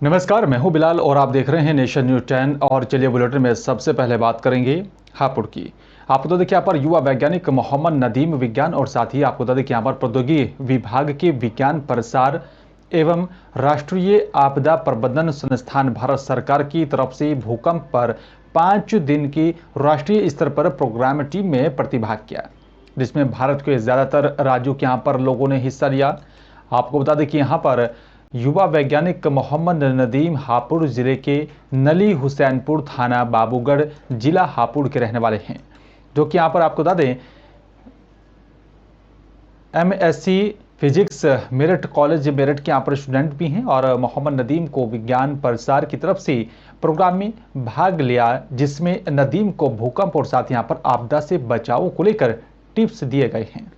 नमस्कार, मैं हूं बिलाल और आप देख रहे हैं नेशन न्यूज 10। और चलिए बुलेटिन में सबसे पहले बात करेंगे हापुड़ की। आपको तो देखिए यहाँ पर युवा वैज्ञानिक मोहम्मद नदीम विज्ञान और साथ ही आपको तो देखिए यहाँ पर प्रौद्योगिकी विभाग के विज्ञान प्रसार एवं राष्ट्रीय आपदा प्रबंधन संस्थान भारत सरकार की तरफ से भूकंप पर 5 दिन की राष्ट्रीय स्तर पर प्रोग्राम टीम में प्रतिभाग किया, जिसमें भारत के ज्यादातर राज्यों के यहाँ पर लोगों ने हिस्सा लिया। आपको बता दें कि यहाँ पर युवा वैज्ञानिक मोहम्मद नदीम हापुड़ जिले के नली हुसैनपुर थाना बाबूगढ़ जिला हापुड़ के रहने वाले हैं, जो कि यहाँ पर आपको बता दें MSc physics Meerut college Meerut के यहाँ पर स्टूडेंट भी हैं। और मोहम्मद नदीम को विज्ञान प्रसार की तरफ से प्रोग्राम में भाग लिया, जिसमें नदीम को भूकंप और साथ यहाँ पर आपदा से बचाव को लेकर टिप्स दिए गए हैं।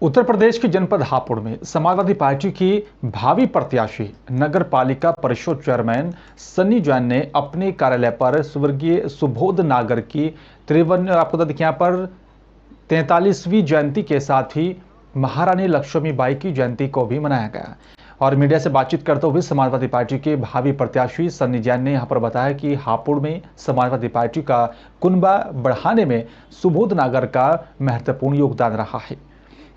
उत्तर प्रदेश के जनपद हापुड़ में समाजवादी पार्टी की भावी प्रत्याशी नगर पालिका परिषद चेयरमैन सन्नी जैन ने अपने कार्यालय पर स्वर्गीय सुबोध नागर की आपको देखिए यहाँ पर 43वीं जयंती के साथ ही महारानी लक्ष्मीबाई की जयंती को भी मनाया गया। और मीडिया से बातचीत करते हुए समाजवादी पार्टी के भावी प्रत्याशी सन्नी जैन ने यहाँ पर बताया कि हापुड़ में समाजवादी पार्टी का कुनबा बढ़ाने में सुबोध नागर का महत्वपूर्ण योगदान रहा है।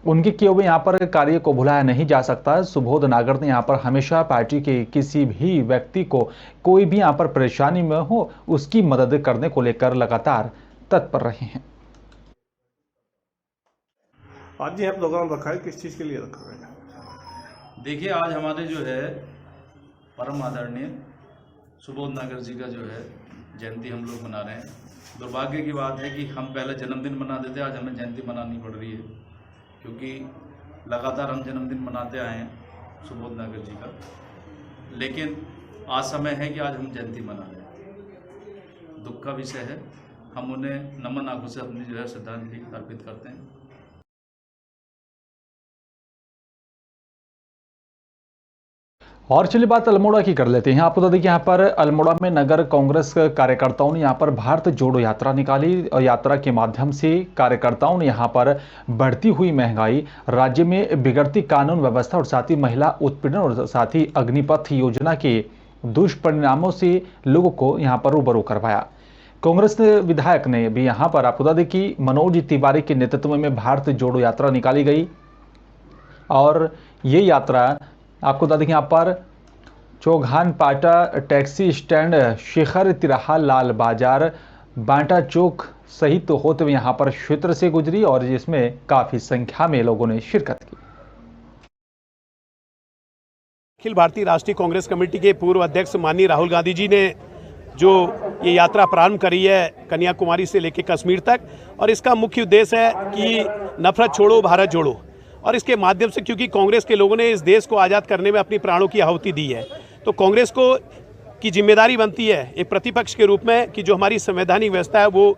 उनके किए हुए यहाँ पर कार्य को भुलाया नहीं जा सकता। सुबोध नागर ने यहाँ पर हमेशा पार्टी के किसी भी व्यक्ति को कोई भी यहाँ पर परेशानी में हो उसकी मदद करने को लेकर लगातार तत्पर रहे हैं। आज यहाँ प्रोग्राम रखा है, किस चीज़ के लिए रखा है? देखिए, आज हमारे जो है परम आदरणीय सुबोध नागर जी का जो है जयंती हम लोग मना रहे हैं। दुर्भाग्य की बात है कि हम पहले जन्मदिन मना देते, आज हमें जयंती मनानी पड़ रही है, क्योंकि लगातार हम जन्मदिन मनाते आए हैं सुबोध नागर जी का। लेकिन आज समय है कि आज हम जयंती मना रहे हैं। दुख का विषय है, हम उन्हें नमन आंखों से अपनी जो है श्रद्धांजलि अर्पित करते हैं। और चलिए बात अल्मोड़ा की कर लेते हैं। आपको तो देखिए यहाँ पर अल्मोड़ा में नगर कांग्रेस कार्यकर्ताओं ने यहाँ पर भारत जोड़ो यात्रा निकाली और यात्रा के माध्यम से कार्यकर्ताओं ने यहाँ पर बढ़ती हुई महंगाई, राज्य में बिगड़ती कानून व्यवस्था और साथ ही महिला उत्पीड़न और साथ ही अग्निपथ योजना के दुष्परिणामों से लोगों को यहाँ पर रूबरू करवाया। कांग्रेस विधायक ने भी यहाँ पर आपको बता दें कि मनोज तिवारी के नेतृत्व में भारत जोड़ो यात्रा निकाली गई। और ये यात्रा आपको बता दें यहाँ पर चौघान पाटा टैक्सी स्टैंड, शिखर तिराहा, लाल बाजार, बांटा चौक सहित होते हुए यहाँ पर क्षेत्र से गुजरी और जिसमें काफी संख्या में लोगों ने शिरकत की। अखिल भारतीय राष्ट्रीय कांग्रेस कमेटी के पूर्व अध्यक्ष माननीय राहुल गांधी जी ने जो ये यात्रा प्रारंभ करी है कन्याकुमारी से लेकर कश्मीर तक, और इसका मुख्य उद्देश्य है कि नफरत छोड़ो भारत जोड़ो। और इसके माध्यम से, क्योंकि कांग्रेस के लोगों ने इस देश को आज़ाद करने में अपनी प्राणों की आहुति दी है, तो कांग्रेस को की जिम्मेदारी बनती है एक प्रतिपक्ष के रूप में कि जो हमारी संवैधानिक व्यवस्था है वो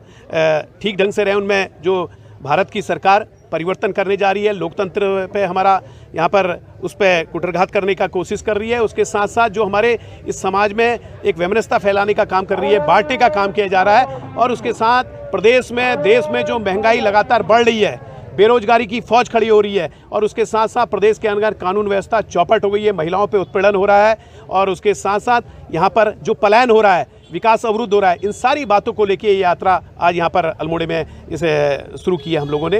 ठीक ढंग से रहे। उनमें जो भारत की सरकार परिवर्तन करने जा रही है, लोकतंत्र पे हमारा यहाँ पर उस पर कुटरघात करने का कोशिश कर रही है, उसके साथ साथ जो हमारे इस समाज में एक वैमनस्यता फैलाने का काम कर रही है, बांटने का काम किया जा रहा है। और उसके साथ प्रदेश में, देश में जो महंगाई लगातार बढ़ रही है, बेरोजगारी की फौज खड़ी हो रही है, और उसके साथ साथ प्रदेश के अंदर कानून व्यवस्था चौपट हो गई है, महिलाओं पे उत्पीड़न हो रहा है, और उसके साथ साथ यहाँ पर जो पलायन हो रहा है, विकास अवरुद्ध हो रहा है, इन सारी बातों को लेकर ये यात्रा आज यहाँ पर अल्मोड़े में इसे शुरू की है हम लोगों ने।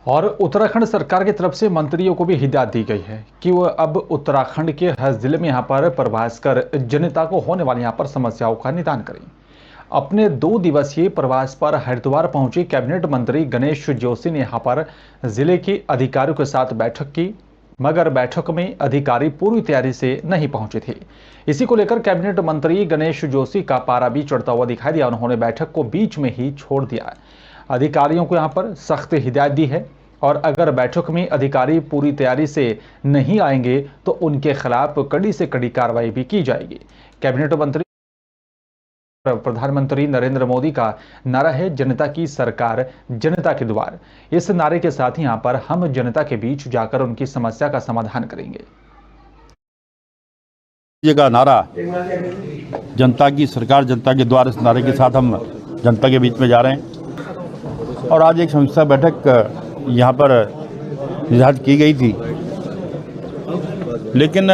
और उत्तराखंड सरकार की तरफ से मंत्रियों को भी हिदायत दी गई है कि वो अब उत्तराखंड के हर जिले में यहाँ पर प्रवास कर जनता को होने वाली यहाँ पर समस्याओं का निदान करें। अपने 2 दिवसीय प्रवास पर हरिद्वार पहुंचे कैबिनेट मंत्री गणेश जोशी ने यहां पर जिले के अधिकारियों के साथ बैठक की, मगर बैठक में अधिकारी पूरी तैयारी से नहीं पहुंचे थे। इसी को लेकर कैबिनेट मंत्री गणेश जोशी का पारा भी चढ़ता हुआ दिखाई दिया। उन्होंने बैठक को बीच में ही छोड़ दिया। अधिकारियों को यहां पर सख्त हिदायत दी है और अगर बैठक में अधिकारी पूरी तैयारी से नहीं आएंगे तो उनके खिलाफ कड़ी से कड़ी कार्रवाई भी की जाएगी। कैबिनेट मंत्री प्रधानमंत्री नरेंद्र मोदी का नारा है, जनता की सरकार जनता के द्वार। इस नारे के साथ ही यहां पर हम जनता के बीच जाकर उनकी समस्या का समाधान करेंगे। ये का नारा जनता की सरकार जनता के द्वार, इस नारे के साथ हम जनता के बीच में जा रहे हैं। और आज एक समीक्षा बैठक यहाँ पर निर्धारित की गई थी, लेकिन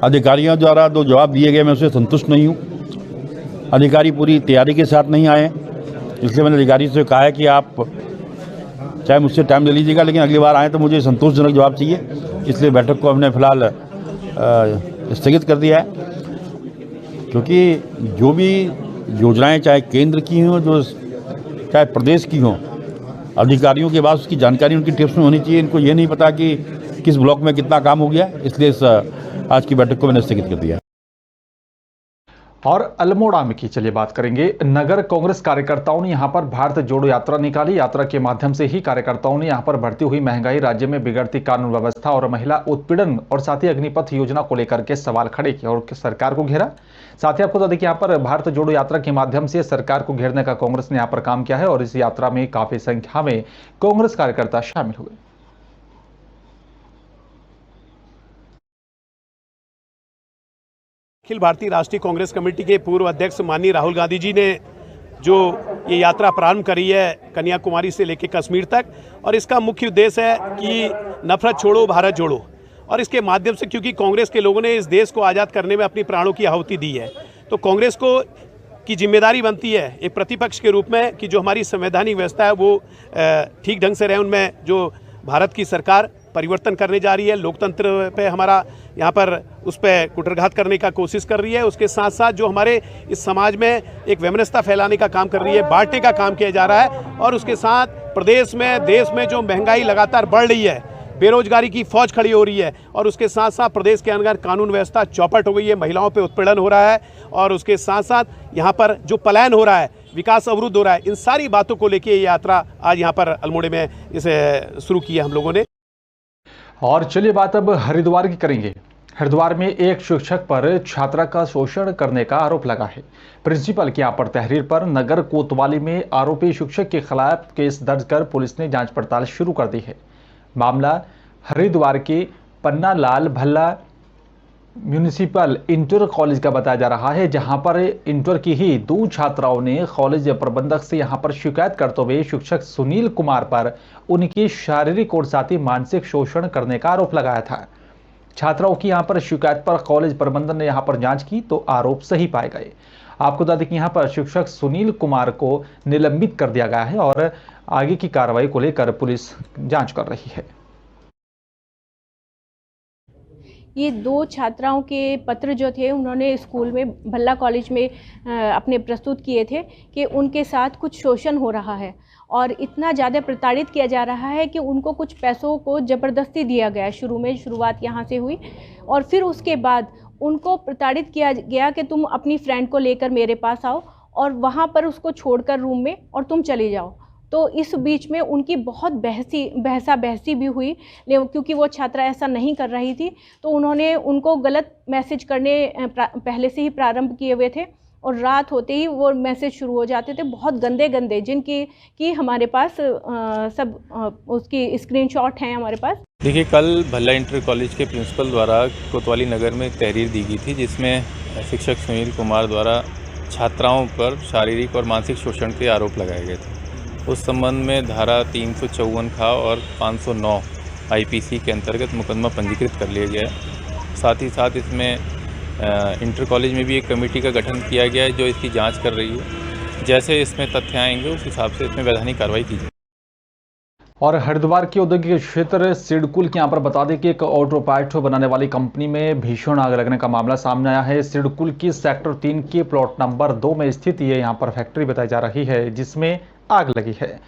अधिकारियों द्वारा जो जवाब दिए गए मैं उससे संतुष्ट नहीं हूँ। अधिकारी पूरी तैयारी के साथ नहीं आए, इसलिए मैंने अधिकारी से कहा है कि आप चाहे मुझसे टाइम ले लीजिएगा, लेकिन अगली बार आए तो मुझे संतोषजनक जवाब चाहिए। इसलिए बैठक को हमने फिलहाल स्थगित कर दिया है, क्योंकि जो भी योजनाएं चाहे केंद्र की हों चाहे प्रदेश की हों, अधिकारियों के पास उसकी जानकारी उनकी टिप्स में होनी चाहिए। इनको ये नहीं पता कि किस ब्लॉक में कितना काम हो गया, इसलिए इस आज की बैठक को मैंने स्थगित कर दिया। और अल्मोड़ा में की चलिए बात करेंगे। नगर कांग्रेस कार्यकर्ताओं ने यहां पर भारत जोड़ो यात्रा निकाली। यात्रा के माध्यम से ही कार्यकर्ताओं ने यहां पर बढ़ती हुई महंगाई, राज्य में बिगड़ती कानून व्यवस्था और महिला उत्पीड़न और साथ ही अग्निपथ योजना को लेकर के सवाल खड़े किए और सरकार को घेरा। साथ ही आपको बता दें कि यहाँ पर भारत जोड़ो यात्रा के माध्यम से सरकार को घेरने का कांग्रेस ने यहाँ पर काम किया है और इस यात्रा में काफी संख्या में कांग्रेस कार्यकर्ता शामिल हुए। अखिल भारतीय राष्ट्रीय कांग्रेस कमेटी के पूर्व अध्यक्ष माननीय राहुल गांधी जी ने जो ये यात्रा प्रारंभ करी है कन्याकुमारी से लेकर कश्मीर तक, और इसका मुख्य उद्देश्य है कि नफरत छोड़ो भारत जोड़ो। और इसके माध्यम से, क्योंकि कांग्रेस के लोगों ने इस देश को आज़ाद करने में अपनी प्राणों की आहुति दी है, तो कांग्रेस को की जिम्मेदारी बनती है एक प्रतिपक्ष के रूप में कि जो हमारी संवैधानिक व्यवस्था है वो ठीक ढंग से रहे। उनमें जो भारत की सरकार परिवर्तन करने जा रही है, लोकतंत्र पे हमारा यहाँ पर उस पर कुटरघात करने का कोशिश कर रही है, उसके साथ साथ जो हमारे इस समाज में एक वैमनस्यता फैलाने का काम कर रही है, बांटने का काम किया जा रहा है। और उसके साथ प्रदेश में, देश में जो महंगाई लगातार बढ़ रही है, बेरोजगारी की फौज खड़ी हो रही है, और उसके साथ साथ प्रदेश के अंदर कानून व्यवस्था चौपट हो गई है, महिलाओं पे उत्पीड़न हो रहा है, और उसके साथ साथ यहाँ पर जो पलायन हो रहा है, विकास अवरुद्ध हो रहा है, इन सारी बातों को लेकर ये यात्रा आज यहाँ पर अल्मोड़े में इसे शुरू की है हम लोगों ने। और चलिए बात अब हरिद्वार की करेंगे। हरिद्वार में एक शिक्षक पर छात्रा का शोषण करने का आरोप लगा है। प्रिंसिपल की यहाँ पर तहरीर पर नगर कोतवाली में आरोपी शिक्षक के खिलाफ केस दर्ज कर पुलिस ने जांच पड़ताल शुरू कर दी है। मामला हरिद्वार के Panna Lal Bhalla municipal inter college का बताया जा रहा है, जहां पर इंटर की ही 2 छात्राओं ने कॉलेज प्रबंधक से यहां पर शिकायत करते हुए शिक्षक सुनील कुमार पर उनकी शारीरिक और साथ ही मानसिक शोषण करने का आरोप लगाया था। छात्राओं की यहां पर शिकायत पर कॉलेज प्रबंधन ने यहां पर जांच की तो आरोप सही पाए गए। आपको बता दें कि यहां पर शिक्षक सुनील कुमार को निलंबित कर दिया गया है और आगे की कार्रवाई को लेकर पुलिस जांच कर रही है। ये 2 छात्राओं के पत्र जो थे उन्होंने स्कूल में भल्ला कॉलेज में अपने प्रस्तुत किए थे कि उनके साथ कुछ शोषण हो रहा है और इतना ज़्यादा प्रताड़ित किया जा रहा है कि उनको कुछ पैसों को ज़बरदस्ती दिया गया। शुरुआत यहाँ से हुई और फिर उसके बाद उनको प्रताड़ित किया गया कि तुम अपनी फ्रेंड को लेकर मेरे पास आओ और वहाँ पर उसको छोड़कर रूम में और तुम चले जाओ। तो इस बीच में उनकी बहुत बहसा भी हुई, क्योंकि वो छात्रा ऐसा नहीं कर रही थी, तो उन्होंने उनको गलत मैसेज करने पहले से ही प्रारंभ किए हुए थे और रात होते ही वो मैसेज शुरू हो जाते थे, बहुत गंदे जिनकी हमारे पास सब उसकी स्क्रीनशॉट हैं हमारे पास। देखिए, कल भल्ला इंटर कॉलेज के प्रिंसिपल द्वारा कोतवाली नगर में एक तहरीर दी गई थी, जिसमें शिक्षक सुनील कुमार द्वारा छात्राओं पर शारीरिक और मानसिक शोषण के आरोप लगाए गए थे। उस संबंध में धारा 354 खा और 509 आईपीसी के अंतर्गत मुकदमा पंजीकृत कर लिया गया है। साथ ही साथ इसमें इंटर कॉलेज में भी एक कमेटी का गठन किया गया है जो इसकी जांच कर रही है। जैसे इसमें तथ्य आएंगे उस हिसाब से इसमें वैधानिक कार्रवाई की जाएगी। और हरिद्वार के औद्योगिक क्षेत्र सिडकुल के यहाँ पर बता दें कि एक ऑटो पार्ट बनाने वाली कंपनी में भीषण आग लगने का मामला सामने आया है। सिडकुल की सेक्टर 3 के प्लॉट नंबर 2 में स्थित ये यहाँ पर फैक्ट्री बताई जा रही है, जिसमें आग लगी है।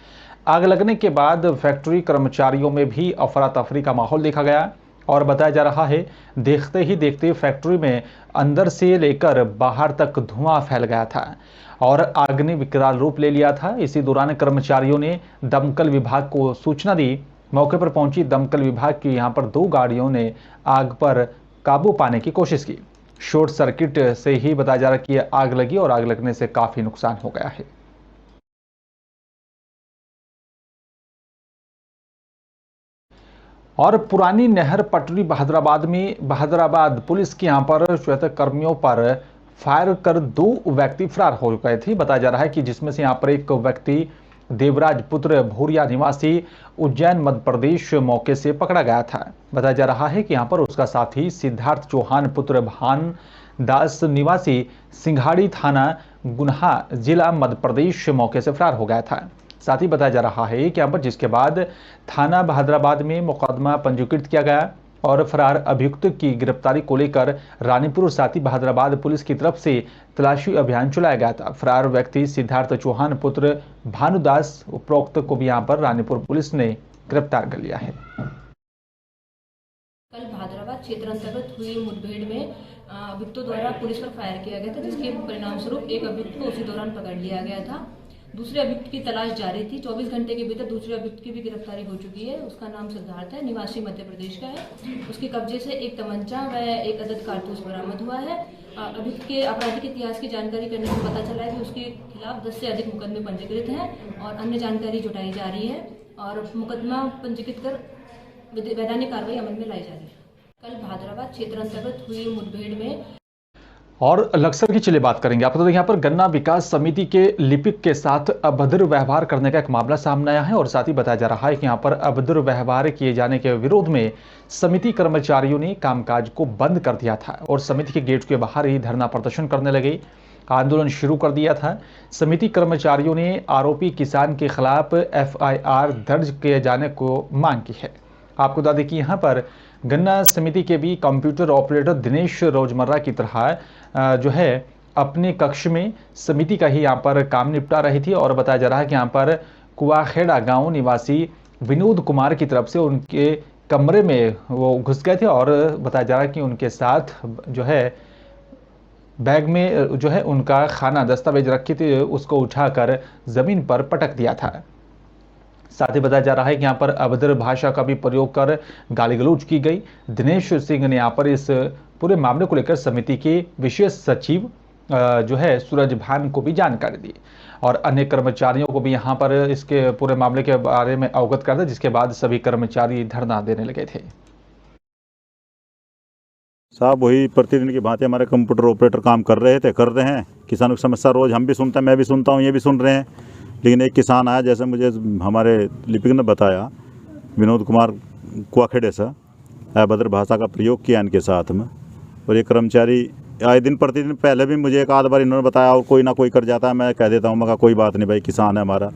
आग लगने के बाद फैक्ट्री कर्मचारियों में भी अफरा तफरी का माहौल देखा गया और बताया जा रहा है देखते ही देखते फैक्ट्री में अंदर से लेकर बाहर तक धुआं फैल गया था और आग ने विकराल रूप ले लिया था। इसी दौरान कर्मचारियों ने दमकल विभाग को सूचना दी। मौके पर पहुंची दमकल विभाग की यहां पर 2 गाड़ियों ने आग पर काबू पाने की कोशिश की। शॉर्ट सर्किट से ही बताया जा रहा है कि आग लगी और आग लगने से काफी नुकसान हो गया है। और पुरानी नहर पटरी बहादुराबाद पुलिस के यहां पर श्वेत कर्मियों पर फायर कर 2 व्यक्ति फरार हो गए थे। बताया जा रहा है कि जिसमें से यहां पर एक व्यक्ति देवराज पुत्र भूरिया निवासी उज्जैन मध्य प्रदेश मौके से पकड़ा गया था। बताया जा रहा है कि यहाँ पर उसका साथी सिद्धार्थ चौहान पुत्र भान दास निवासी सिंघाड़ी थाना गुन्हा जिला मध्य प्रदेश मौके से फरार हो गया था। साथ ही बताया जा रहा है कि यहाँ पर जिसके बाद थाना बहादुराबाद में मुकदमा पंजीकृत किया गया और फरार अभियुक्त की गिरफ्तारी को लेकर रानीपुर साथी बहादुराबाद पुलिस की तरफ से तलाशी अभियान चलाया गया था। फरार व्यक्ति सिद्धार्थ चौहान पुत्र भानुदास उपरोक्त को भी यहाँ पर रानीपुर पुलिस ने गिरफ्तार कर लिया है। कल बहादुराबाद क्षेत्र अंतर्गत हुई मुठभेड़ में अभियुक्तों द्वारा पुलिस पर फायर किया गया था, जिसके परिणाम स्वरूप एक अभियुक्त को उसी दौरान पकड़ लिया गया था। दूसरे अभियुक्त की तलाश जारी थी। 24 घंटे के भीतर दूसरे अभियुक्त की भी गिरफ्तारी हो चुकी है। उसका नाम सिद्धार्थ है, निवासी मध्य प्रदेश का है। उसके कब्जे से एक तमंचा व एक अदद कारतूस बरामद हुआ है। अभियुक्त के आपराधिक इतिहास की जानकारी करने से पता चला है कि उसके खिलाफ 10 से अधिक मुकदमे पंजीकृत हैं और अन्य जानकारी जुटाई जा रही है और मुकदमा पंजीकृत कर वैधानिक कार्रवाई अमल में लाई जा रही है। कल बहादुराबाद क्षेत्र अंतर्गत हुई मुठभेड़ में और लक्सर की चलिए बात करेंगे। आपको तो यहाँ पर गन्ना विकास समिति के लिपिक के साथ अभद्र व्यवहार करने का एक मामला सामने आया है और साथ ही बताया जा रहा है कि यहाँ पर अभद्र व्यवहार किए जाने के विरोध में समिति कर्मचारियों ने कामकाज को बंद कर दिया था और समिति के गेट के बाहर ही धरना प्रदर्शन करने लगे, आंदोलन शुरू कर दिया था। समिति कर्मचारियों ने आरोपी किसान के खिलाफ FIR दर्ज किए जाने को मांग की है। आपको बता दें कि यहाँ पर गन्ना समिति के भी कंप्यूटर ऑपरेटर दिनेश रोजमर्रा की तरह जो है अपने कक्ष में समिति का ही यहाँ पर काम निपटा रही थी और बताया जा रहा है कि यहाँ पर कुआखेड़ा गांव निवासी विनोद कुमार की तरफ से उनके कमरे में वो घुस गए थे और बताया जा रहा है कि उनके साथ जो है बैग में जो है उनका खाना दस्तावेज रखे थे, उसको उठाकर जमीन पर पटक दिया था। साथ ही बताया जा रहा है कि यहाँ पर अभद्र भाषा का भी प्रयोग कर गाली गलौज की गई। दिनेश सिंह ने यहाँ पर इस पूरे मामले को लेकर समिति के विशेष सचिव जो है सूरज भान को भी जानकारी दी और अन्य कर्मचारियों को भी यहाँ पर इसके पूरे मामले के बारे में अवगत कर दिया, जिसके बाद सभी कर्मचारी धरना देने लगे थे। साहब वही प्रतिदिन की भांति हमारे कंप्यूटर ऑपरेटर काम कर रहे हैं। किसानों की समस्या रोज हम भी सुनते हैं, मैं भी सुनता हूँ, ये भी सुन रहे हैं। लेकिन एक किसान आया, जैसे मुझे हमारे लिपिक ने बताया, विनोद कुमार कुआखेड़े से अभद्र भाषा का प्रयोग किया इनके साथ में और ये कर्मचारी आए दिन प्रतिदिन, पहले भी मुझे एक आध बार इन्होंने बताया और कोई ना कोई कर जाता है, मैं कह देता हूँ, मैं कोई बात नहीं भाई, किसान है हमारा,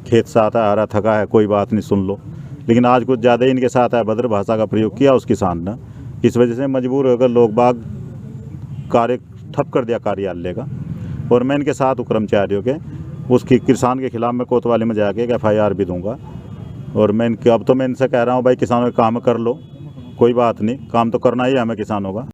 खेत से आता है, हरा थका है, कोई बात नहीं, सुन लो। लेकिन आज कुछ ज़्यादा ही इनके साथ अभद्र भाषा का प्रयोग किया उस किसान ने। इस वजह से मजबूर होकर लोग बाग कार्य ठप कर दिया कार्यालय का और मैं इनके साथ कर्मचारियों के उसकी किसान के खिलाफ मैं कोतवाली में जाके एक FIR भी दूंगा और मैं इनके अब तो मैं इनसे कह रहा हूँ भाई किसानों का काम कर लो, कोई बात नहीं, काम तो करना ही है हमें किसानों का।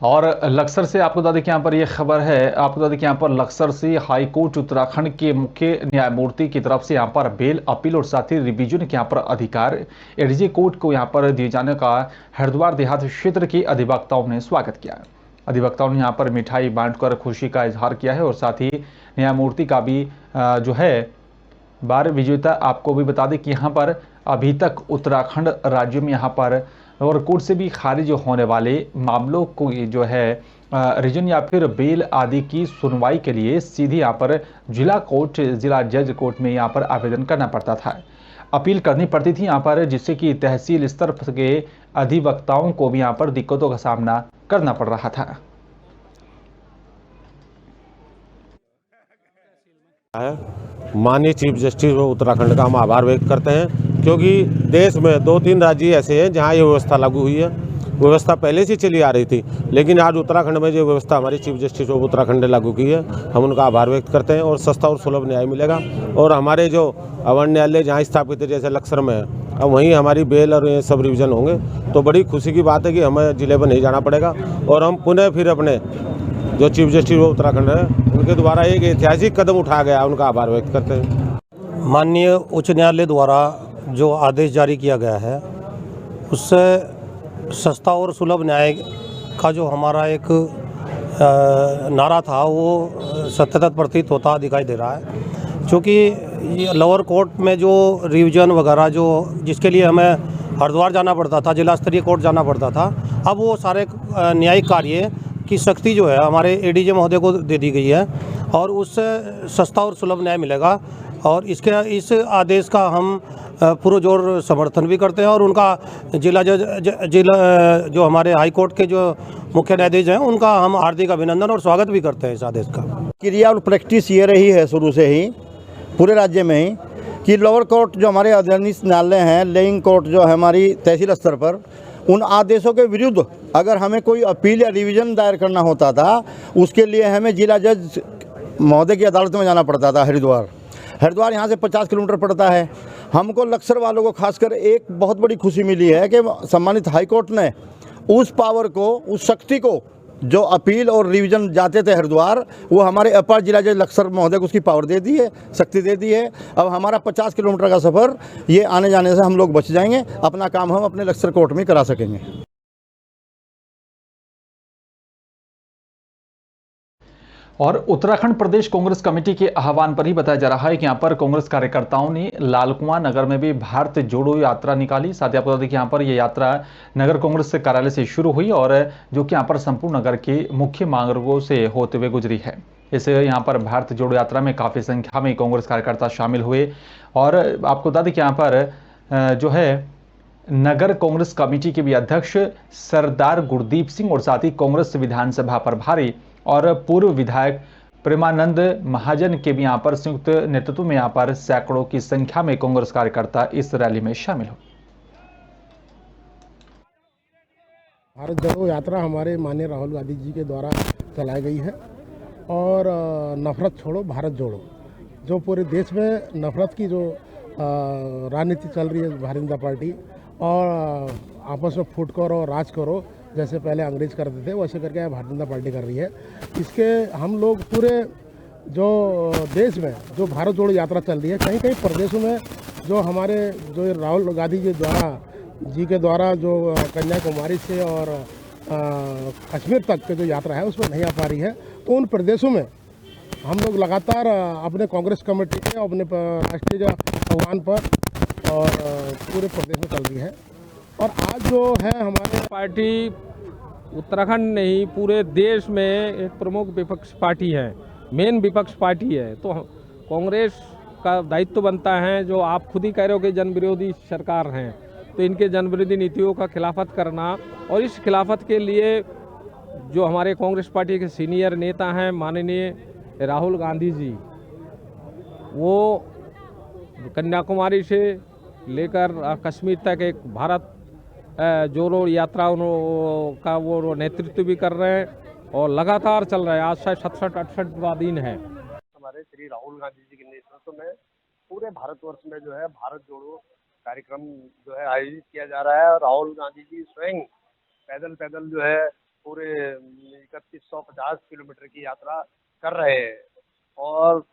और लक्सर से आपको बता दें कि यहाँ पर ये खबर है, आपको बता दें कि यहाँ पर लक्सर से हाई कोर्ट उत्तराखंड के मुख्य न्यायमूर्ति की तरफ से यहाँ पर बेल अपील और साथ ही रिवीजन के यहाँ पर अधिकार ADJ कोर्ट को यहाँ पर दिए जाने का हरिद्वार देहात क्षेत्र के अधिवक्ताओं ने स्वागत किया। अधिवक्ताओं ने यहाँ पर मिठाई बांटकर खुशी का इजहार किया है और साथ ही न्यायमूर्ति का भी जो है बार विजेता। आपको भी बता दें कि यहाँ पर अभी तक उत्तराखंड राज्य में यहाँ पर और कोर्ट से भी खारिज होने वाले मामलों को जो है रीजन या फिर बेल आदि की सुनवाई के लिए सीधे यहाँ पर जिला कोर्ट, जिला जज कोर्ट में यहाँ पर आवेदन करना पड़ता था, अपील करनी पड़ती थी यहाँ पर, जिससे कि तहसील स्तर के अधिवक्ताओं को भी यहाँ पर दिक्कतों का सामना करना पड़ रहा था। माननीय चीफ जस्टिस उत्तराखंड का हम आभार व्यक्त करते हैं, क्योंकि देश में 2-3 राज्य ऐसे हैं जहां ये व्यवस्था लागू हुई है। व्यवस्था पहले से चली आ रही थी, लेकिन आज उत्तराखंड में जो व्यवस्था हमारी चीफ जस्टिस ऑफ उत्तराखंड ने लागू की है, हम उनका आभार व्यक्त करते हैं और सस्ता और सुलभ न्याय मिलेगा। और हमारे जो अवर न्यायालय जहाँ स्थापित है, जैसे लक्सर में है, अब वहीं हमारी बेल और ये सब रिविजन होंगे, तो बड़ी खुशी की बात है कि हमें जिले पर नहीं जाना पड़ेगा और हम पुनः फिर अपने जो चीफ जस्टिस ऑफ उत्तराखंड है उनके द्वारा एक ऐतिहासिक कदम उठाया गया, उनका आभार व्यक्त करते हैं। माननीय उच्च न्यायालय द्वारा जो आदेश जारी किया गया है, उससे सस्ता और सुलभ न्याय का जो हमारा एक नारा था वो सत्यता प्रतीत होता दिखाई दे रहा है, क्योंकि लोअर कोर्ट में जो रिवीजन वगैरह जो जिसके लिए हमें हरिद्वार जाना पड़ता था, जिला स्तरीय कोर्ट जाना पड़ता था, अब वो सारे न्यायिक कार्य की सख्ती जो है हमारे एडीजे महोदय को दे दी गई है और उससे सस्ता और सुलभ न्याय मिलेगा और इस आदेश का हम पुरजोर समर्थन भी करते हैं और उनका जिला जो हमारे हाई कोर्ट के जो मुख्य न्यायाधीश हैं उनका हम हार्दिक अभिनंदन और स्वागत भी करते हैं इस आदेश का। क्रिया और प्रैक्टिस ये रही है शुरू से ही पूरे राज्य में ही कि लोअर कोर्ट जो हमारे आदरणीय न्यायालय हैं, लेइंग कोर्ट जो है हमारी तहसील स्तर पर, उन आदेशों के विरुद्ध अगर हमें कोई अपील या रिवीजन दायर करना होता था उसके लिए हमें जिला जज महोदय की अदालत में जाना पड़ता था। हरिद्वार यहाँ से 50 किलोमीटर पड़ता है। हमको लक्सर वालों को खासकर एक बहुत बड़ी खुशी मिली है कि सम्मानित हाईकोर्ट ने उस पावर को, उस शक्ति को, जो अपील और रिवीजन जाते थे हरिद्वार, वो हमारे अपर जिला जज लक्सर महोदय को उसकी पावर दे दी है, शक्ति दे दी है। अब हमारा 50 किलोमीटर का सफ़र ये आने जाने से हम लोग बच जाएंगे, अपना काम हम अपने लक्सर कोर्ट में करा सकेंगे। और उत्तराखंड प्रदेश कांग्रेस कमेटी के आह्वान पर ही बताया जा रहा है कि यहाँ पर कांग्रेस कार्यकर्ताओं ने लालकुआं नगर में भी भारत जोड़ो यात्रा निकाली। साथ ही आपको बता दें कि यहाँ पर यह यात्रा नगर कांग्रेस कार्यालय से शुरू हुई और जो कि यहाँ पर संपूर्ण नगर के मुख्य मार्गों से होते हुए गुजरी है। इस यहाँ पर भारत जोड़ो यात्रा में काफ़ी संख्या में कांग्रेस कार्यकर्ता शामिल हुए और आपको बता दें कि यहाँ पर जो है नगर कांग्रेस कमेटी के भी अध्यक्ष सरदार गुरदीप सिंह और साथ ही कांग्रेस विधानसभा प्रभारी और पूर्व विधायक प्रेमानंद महाजन के भी यहाँ पर संयुक्त नेतृत्व में यहाँ पर सैकड़ों की संख्या में कांग्रेस कार्यकर्ता इस रैली में शामिल हुए। भारत जोड़ो यात्रा हमारे माननीय राहुल गांधी जी के द्वारा चलाई गई है और नफरत छोड़ो भारत जोड़ो, जो पूरे देश में नफरत की जो राजनीति चल रही है भारतीय जनता पार्टी और आपस में फूट करो राज करो जैसे पहले अंग्रेज करते थे वैसे करके भारतीय जनता पार्टी कर रही है। इसके हम लोग पूरे जो देश में जो भारत जोड़ो यात्रा चल रही है, कहीं कहीं प्रदेशों में जो हमारे जो राहुल गांधी जी के द्वारा जो कन्याकुमारी से और कश्मीर तक के जो यात्रा है उसमें नहीं आ पा रही है, तो उन प्रदेशों में हम लोग लगातार अपने कांग्रेस कमेटी के अपने राष्ट्रीय आह्वान पर और पूरे प्रदेश में चल रही है। और आज जो है हमारे पार्टी उत्तराखंड नहीं पूरे देश में एक प्रमुख विपक्ष पार्टी है, मेन विपक्ष पार्टी है, तो कांग्रेस का दायित्व बनता है, जो आप खुद ही कह रहे हो कि जन विरोधी सरकार हैं, तो इनके जन विरोधी नीतियों का खिलाफत करना और इस खिलाफत के लिए जो हमारे कांग्रेस पार्टी के सीनियर नेता हैं माननीय राहुल गांधी जी, वो कन्याकुमारी से लेकर कश्मीर तक एक भारत जोड़ो यात्रा का वो नेतृत्व भी कर रहे हैं और लगातार चल रहा है। आज शायद 67-68वां दिन है। हमारे श्री राहुल गांधी जी के नेतृत्व में पूरे भारतवर्ष में जो है भारत जोड़ो कार्यक्रम जो है आयोजित किया जा रहा है और राहुल गांधी जी स्वयं पैदल जो है पूरे 3150 किलोमीटर की यात्रा कर रहे हैं और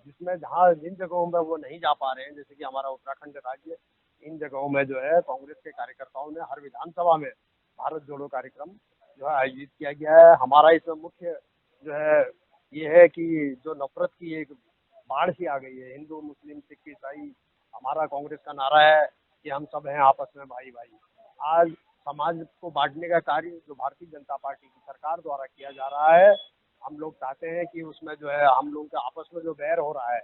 जिसमें जिन जगहों में वो नहीं जा पा रहे हैं, जैसे कि हमारा उत्तराखंड राज्य, इन जगहों में जो है कांग्रेस के कार्यकर्ताओं ने हर विधानसभा में भारत जोड़ो कार्यक्रम जो है आयोजित किया गया है। हमारा इसमें मुख्य जो है ये है कि जो नफरत की एक बाढ़ सी आ गई है, हिंदू मुस्लिम सिख ईसाई, हमारा कांग्रेस का नारा है कि हम सब हैं आपस में भाई भाई। आज समाज को बांटने का कार्य जो भारतीय जनता पार्टी की सरकार द्वारा किया जा रहा है, हम लोग चाहते हैं कि उसमें जो है हम लोगों के आपस में जो बैर हो रहा है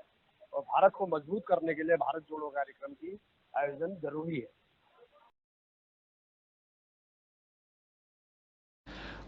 और भारत को मजबूत करने के लिए भारत जोड़ो कार्यक्रम की आयोजन जरूरी है।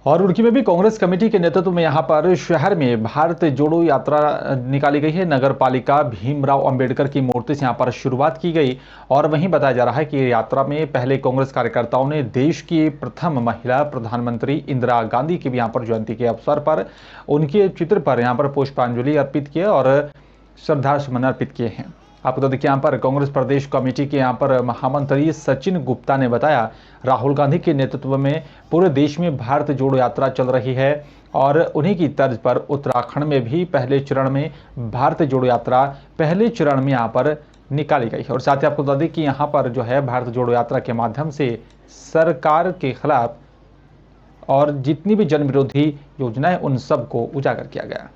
और रुड़की में भी कांग्रेस कमेटी के नेतृत्व में यहां पर शहर में भारत जोड़ो यात्रा निकाली गई है। नगर पालिका भीमराव अंबेडकर की मूर्ति से यहां पर शुरुआत की गई और वहीं बताया जा रहा है कि यात्रा में पहले कांग्रेस कार्यकर्ताओं ने देश की प्रथम महिला प्रधानमंत्री इंदिरा गांधी की भी यहां पर जयंती के अवसर पर उनके चित्र पर यहां पर पुष्पांजलि अर्पित किए और श्रद्धासुमन अर्पित किए हैं। आपको तो देखिए यहाँ पर कांग्रेस प्रदेश कमेटी के यहाँ पर महामंत्री सचिन गुप्ता ने बताया, राहुल गांधी के नेतृत्व में पूरे देश में भारत जोड़ो यात्रा चल रही है और उन्हीं की तर्ज पर उत्तराखंड में भी पहले चरण में भारत जोड़ो यात्रा पहले चरण में यहाँ पर निकाली गई है। और साथ ही आपको बता दें कि यहाँ पर जो है भारत जोड़ो यात्रा के माध्यम से सरकार के खिलाफ और जितनी भी जन विरोधी योजनाएं उन सबको उजागर किया गया।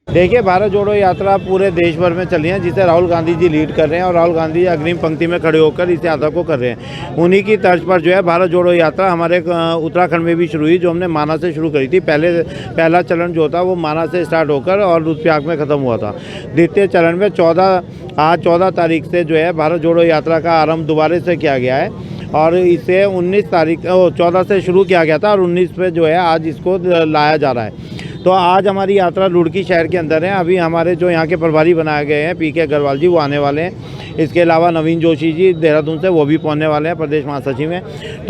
देखिए, भारत जोड़ो यात्रा पूरे देश भर में चली है, जिसे राहुल गांधी जी लीड कर रहे हैं और राहुल गांधी जी अग्रिम पंक्ति में खड़े होकर इस यात्रा को कर रहे हैं। उन्हीं की तर्ज पर जो है भारत जोड़ो यात्रा हमारे उत्तराखंड में भी शुरू हुई, जो हमने माना से शुरू करी थी। पहला चरण जो था वो माना से स्टार्ट होकर और रुद्रप्रयाग में ख़त्म हुआ था। द्वितीय चरण में 14 तारीख से जो है भारत जोड़ो यात्रा का आरंभ दोबारा से किया गया है और इसे 14 से शुरू किया गया था और 19 पे जो है आज इसको लाया जा रहा है। तो आज हमारी यात्रा रुड़की शहर के अंदर है। अभी हमारे जो यहाँ के प्रभारी बनाए गए हैं पीके अग्रवाल जी, वो आने वाले हैं। इसके अलावा नवीन जोशी जी देहरादून से, वो भी पहुँचने वाले हैं, प्रदेश महासचिव हैं।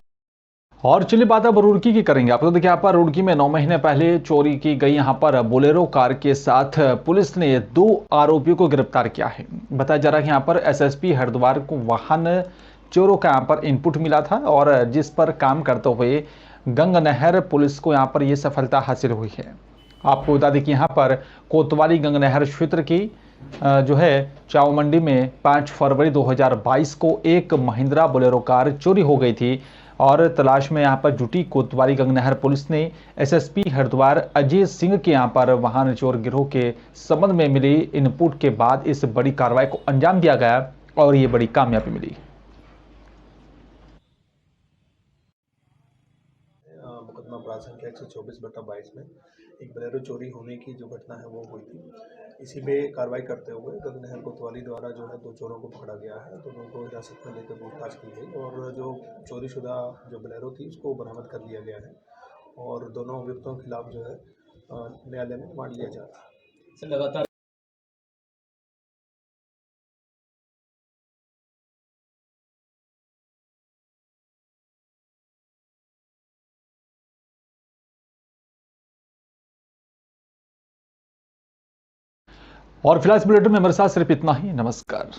और चलिए बात अब रुड़की की करेंगे। आप तो देखिए यहाँ पर रुड़की में 9 महीने पहले चोरी की गई यहाँ पर बोलेरो कार के साथ पुलिस ने 2 आरोपियों को गिरफ्तार किया है। बताया जा रहा है कि यहाँ पर एसएसपी हरिद्वार को वाहन चोरों का यहाँ पर इनपुट मिला था और जिस पर काम करते हुए गंगनहर पुलिस को यहाँ पर ये सफलता हासिल हुई है। आपको बता दें कि यहाँ पर कोतवाली गंगनहर क्षेत्र की जो है चाव मंडी में 5 फरवरी 2022 को एक महिंद्रा बोलेरो कार चोरी हो गई थी और तलाश में यहाँ पर जुटी कोतवाली गंगनहर पुलिस ने एसएसपी हरिद्वार अजय सिंह के यहाँ पर वाहन चोर गिरोह के संबंध में मिली इनपुट के बाद इस बड़ी कार्रवाई को अंजाम दिया गया और ये बड़ी कामयाबी मिली। मुकदमा अपराध संख्या 124/22 में एक बोलेरो चोरी होने की जो घटना है वो हुई थी। इसी पे कार्रवाई करते हुए गंगनहर कोतवाली द्वारा जो है 2 चोरों को पकड़ा गया है। दोनों को हिरासत में लेकर पूछताछ की गई और जो चोरीशुदा जो बोलेरो थी उसको बरामद कर लिया गया है और दोनों अभियुक्तों के खिलाफ जो है न्यायालय में रिमांड लिया जा रहा है। लगातार और फिलहाल इस बुलेटिन में हमारे साथ सिर्फ इतना ही। नमस्कार।